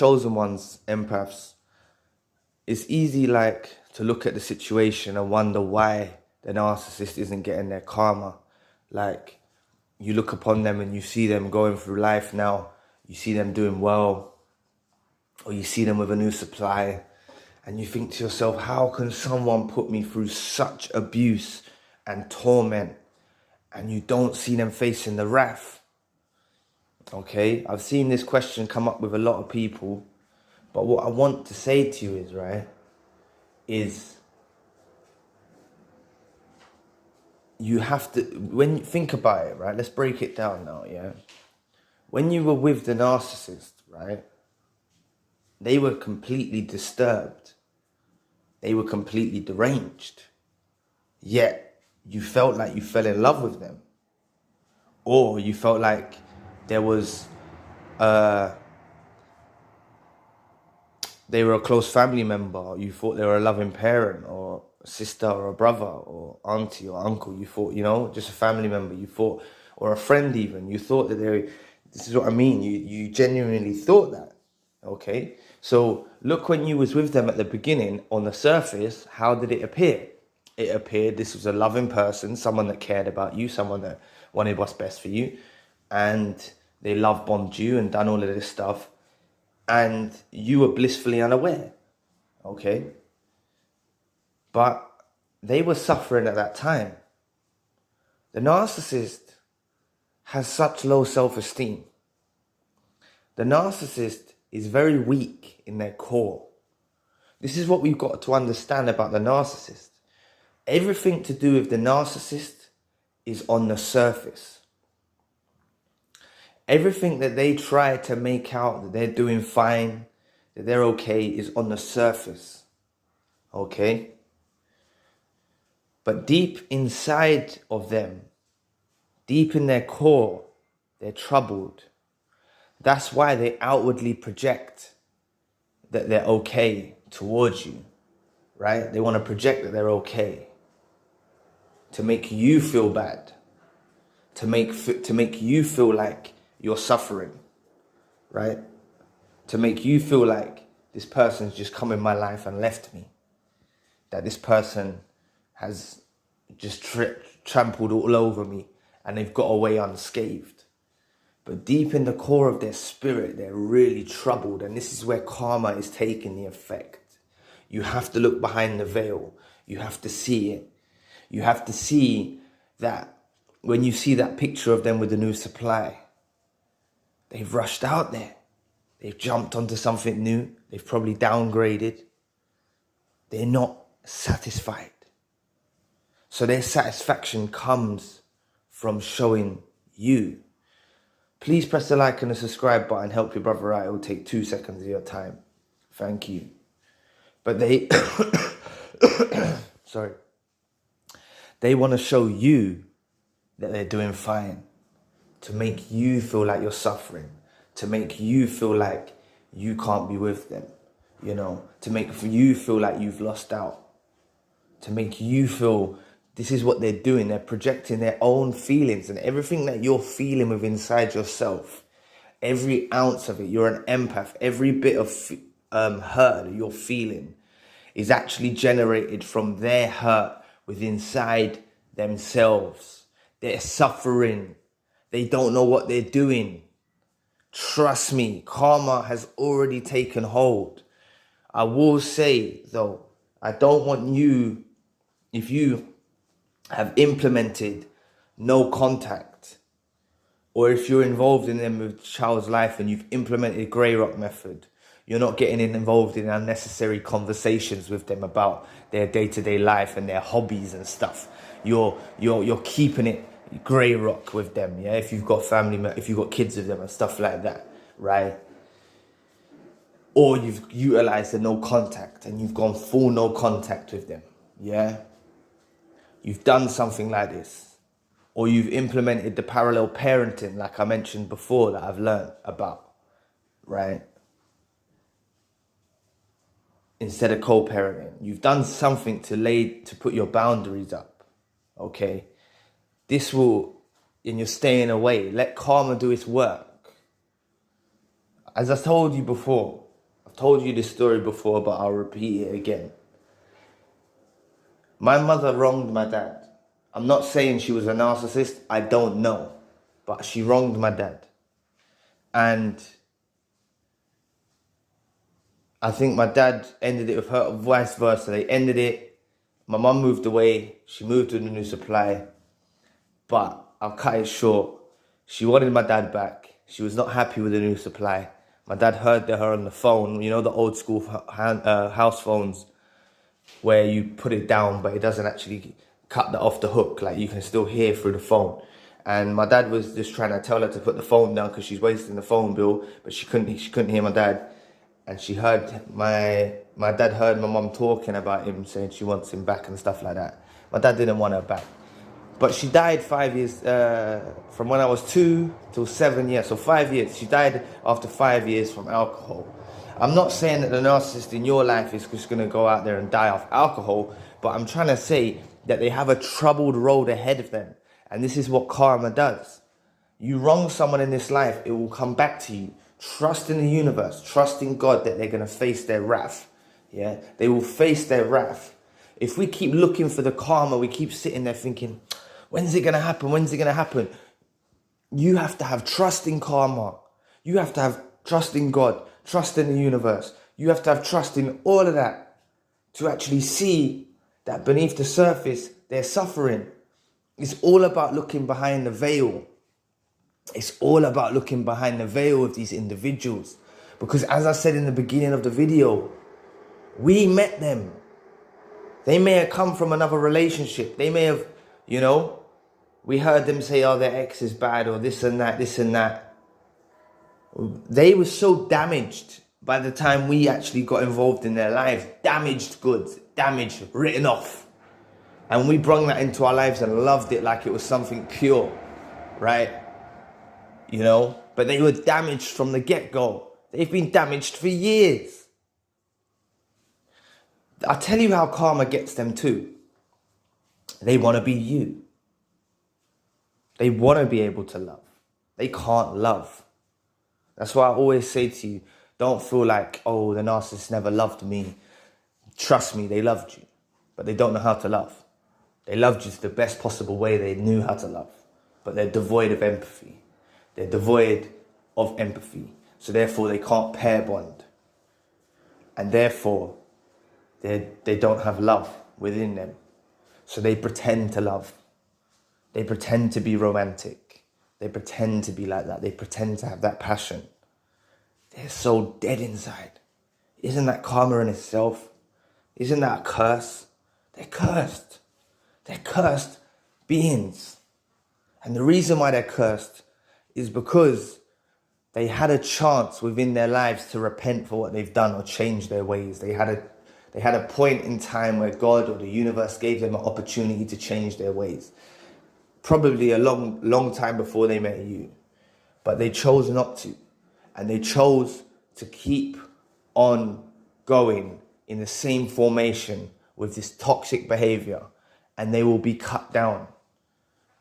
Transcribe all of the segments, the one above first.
chosen ones, empaths, it's easy like to look at the situation and wonder why the narcissist isn't getting their karma. Like, you look upon them and you see them going through life now, you see them doing well, or you see them with a new supply, and you think to yourself, how can someone put me through such abuse and torment, and you don't see them facing the wrath? Okay, I've seen this question come up with a lot of people, but what I want to say to you is, right, is you have to, when you think about it, right, let's break it down now, yeah? When you were with the narcissist, right, they were completely disturbed. They were completely deranged. Yet, you felt like you fell in love with them. Or you felt like there was, they were a close family member. Or you thought they were a loving parent, or a sister, or a brother, or auntie, or uncle. You thought, you know, just a family member. You thought, or a friend even. You thought that they, this is what I mean. You genuinely thought that. Okay, so look, when you was with them at the beginning, on the surface, how did it appear? It appeared this was a loving person, someone that cared about you, someone that wanted what's best for you, and they love bombed you and done all of this stuff, and you were blissfully unaware. Okay, but they were suffering at that time. The narcissist has such low self-esteem. The narcissist is very weak in their core. This is what we've got to understand about the narcissist. Everything to do with the narcissist is on the surface. Everything that they try to make out that they're doing fine, that they're okay, is on the surface. Okay? But deep inside of them, deep in their core, they're troubled. That's why they outwardly project that they're okay towards you, right? They want to project that they're okay, to make you feel bad, to make you feel like you're suffering, right? To make you feel like this person's just come in my life and left me, that this person has just trampled all over me and they've got away unscathed. But deep in the core of their spirit, they're really troubled. And this is where karma is taking the effect. You have to look behind the veil. You have to see it. You have to see that when you see that picture of them with the new supply, they've rushed out there. They've jumped onto something new. They've probably downgraded. They're not satisfied. So their satisfaction comes from showing you. Please press the like and the subscribe button. Help your brother out. It will take 2 seconds of your time. Thank you. But they, sorry. They want to show you that they're doing fine. To make you feel like you're suffering. To make you feel like you can't be with them. You know, to make you feel like you've lost out. To make you feel, this is what they're doing. They're projecting their own feelings, and everything that you're feeling with inside yourself, every ounce of it, you're an empath. Every bit of hurt that you're feeling is actually generated from their hurt within inside themselves. They're suffering. They don't know what they're doing. Trust me, karma has already taken hold. I will say, though, I don't want you, if you have implemented no contact, or if you're involved in them with child's life and you've implemented grey rock method, you're not getting involved in unnecessary conversations with them about their day-to-day life and their hobbies and stuff. You're keeping it grey rock with them, yeah? If you've got if you've got kids with them and stuff like that, right? Or you've utilized the no contact and you've gone full no contact with them, yeah? You've done something like this. Or you've implemented the parallel parenting, like I mentioned before, that I've learned about, right? Instead of co-parenting. You've done something to put your boundaries up, okay? This will, and you're staying away. Let karma do its work. As I told you before, I've told you this story before, but I'll repeat it again. My mother wronged my dad. I'm not saying she was a narcissist. I don't know. But she wronged my dad. And I think my dad ended it with her, vice versa. They ended it. My mum moved away. She moved to the new supply. But I'll cut it short. She wanted my dad back. She was not happy with the new supply. My dad heard her on the phone. You know, the old school house phones where you put it down, but it doesn't actually cut off the hook. Like, you can still hear through the phone. And my dad was just trying to tell her to put the phone down because she's wasting the phone bill, but she couldn't hear my dad. And she heard my dad heard my mum talking about him, saying she wants him back and stuff like that. My dad didn't want her back. But she died 5 years, from when I was 2 till 7 years. So 5 years. She died after 5 years from alcohol. I'm not saying that the narcissist in your life is just going to go out there and die off alcohol, but I'm trying to say that they have a troubled road ahead of them. And this is what karma does. You wrong someone in this life, it will come back to you. Trust in the universe, trust in God that they're going to face their wrath. Yeah, they will face their wrath. If we keep looking for the karma, we keep sitting there thinking, when's it going to happen? When's it going to happen? You have to have trust in karma. You have to have trust in God, trust in the universe. You have to have trust in all of that to actually see that beneath the surface, they're suffering. It's all about looking behind the veil. It's all about looking behind the veil of these individuals. Because as I said in the beginning of the video, we met them. They may have come from another relationship. They may have, you know, we heard them say, oh, their ex is bad, or this and that, this and that. They were so damaged by the time we actually got involved in their lives. Damaged goods, damaged, written off. And we brought that into our lives and loved it like it was something pure, right? You know, but they were damaged from the get-go. They've been damaged for years. I'll tell you how karma gets them too. They want to be you. They want to be able to love. They can't love. That's why I always say to you, don't feel like, oh, the narcissist never loved me. Trust me, they loved you, but they don't know how to love. They loved you the best possible way they knew how to love, but they're devoid of empathy. They're devoid of empathy. So therefore they can't pair bond. And therefore they don't have love within them. So they pretend to love. They pretend to be romantic. They pretend to be like that. They pretend to have that passion. They're so dead inside. Isn't that karma in itself? Isn't that a curse? They're cursed. They're cursed beings. And the reason why they're cursed is because they had a chance within their lives to repent for what they've done or change their ways. They had a point in time where God or the universe gave them an opportunity to change their ways. Probably a long time before they met you. But they chose not to. And they chose to keep on going in the same formation with this toxic behavior. And they will be cut down.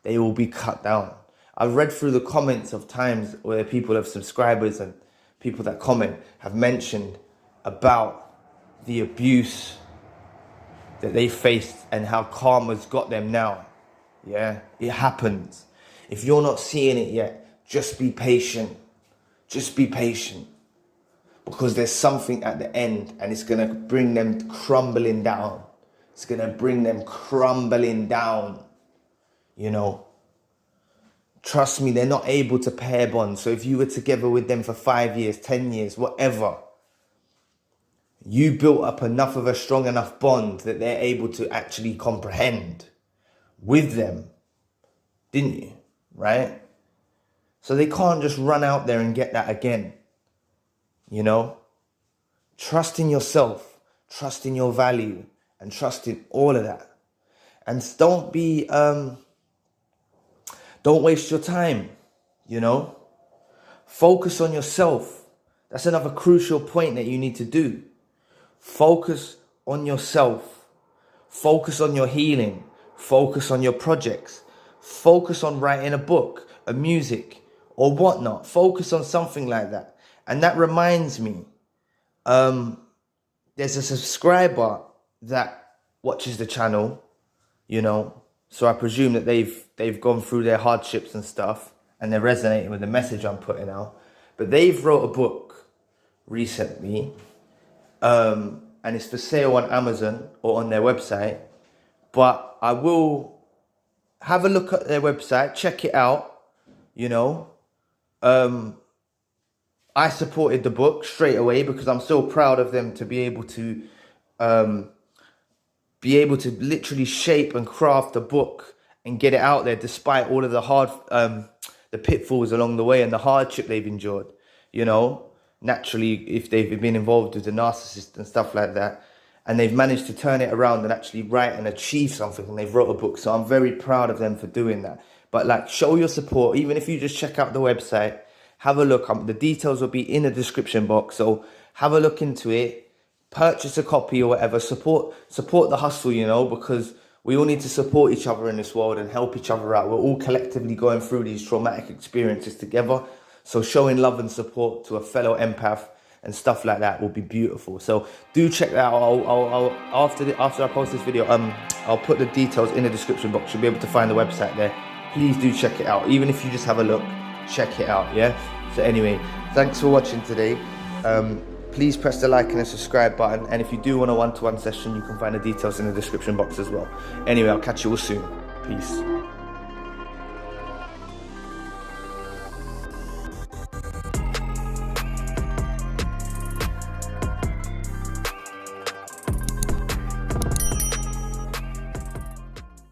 They will be cut down. I've read through the comments of times where people have subscribers and people that comment have mentioned about the abuse that they faced and how karma's got them now. Yeah, it happens. If you're not seeing it yet, just be patient. Just be patient. Because there's something at the end and it's going to bring them crumbling down. It's going to bring them crumbling down. You know. Trust me, they're not able to pair bond. So if you were together with them for 5 years, 10 years, whatever, you built up enough of a strong enough bond that they're able to actually comprehend with them, didn't you? Right? So they can't just run out there and get that again. You know? Trust in yourself, trust in your value, and trust in all of that. And don't be... Don't waste your time, you know. Focus on yourself. That's another crucial point that you need to do. Focus on yourself. Focus on your healing. Focus on your projects. Focus on writing a book, a music, or whatnot. Focus on something like that. And that reminds me, there's a subscriber that watches the channel, you know, so I presume that they've gone through their hardships and stuff, and they're resonating with the message I'm putting out. But they've wrote a book recently, and it's for sale on Amazon or on their website. But I will have a look at their website, check it out, you know. I supported the book straight away because I'm so proud of them to be able to literally shape and craft a book and get it out there despite all of the the pitfalls along the way and the hardship they've endured, you know. Naturally, if they've been involved with the narcissist and stuff like that, and they've managed to turn it around and actually write and achieve something, and they've wrote a book. So I'm very proud of them for doing that. But like, show your support, even if you just check out the website, have a look. The details will be in the description box. So have a look into it, purchase a copy or whatever. Support the hustle, you know, because we all need to support each other in this world and help each other out. We're all collectively going through these traumatic experiences together. So showing love and support to a fellow empath and stuff like that will be beautiful. So do check that out. After I post this video, I'll put the details in the description box. You'll be able to find the website there. Please do check it out. Even if you just have a look, check it out, yeah? So anyway, thanks for watching today. Please press the like and the subscribe button. And if you do want a one-to-one session, you can find the details in the description box as well. Anyway, I'll catch you all soon. Peace.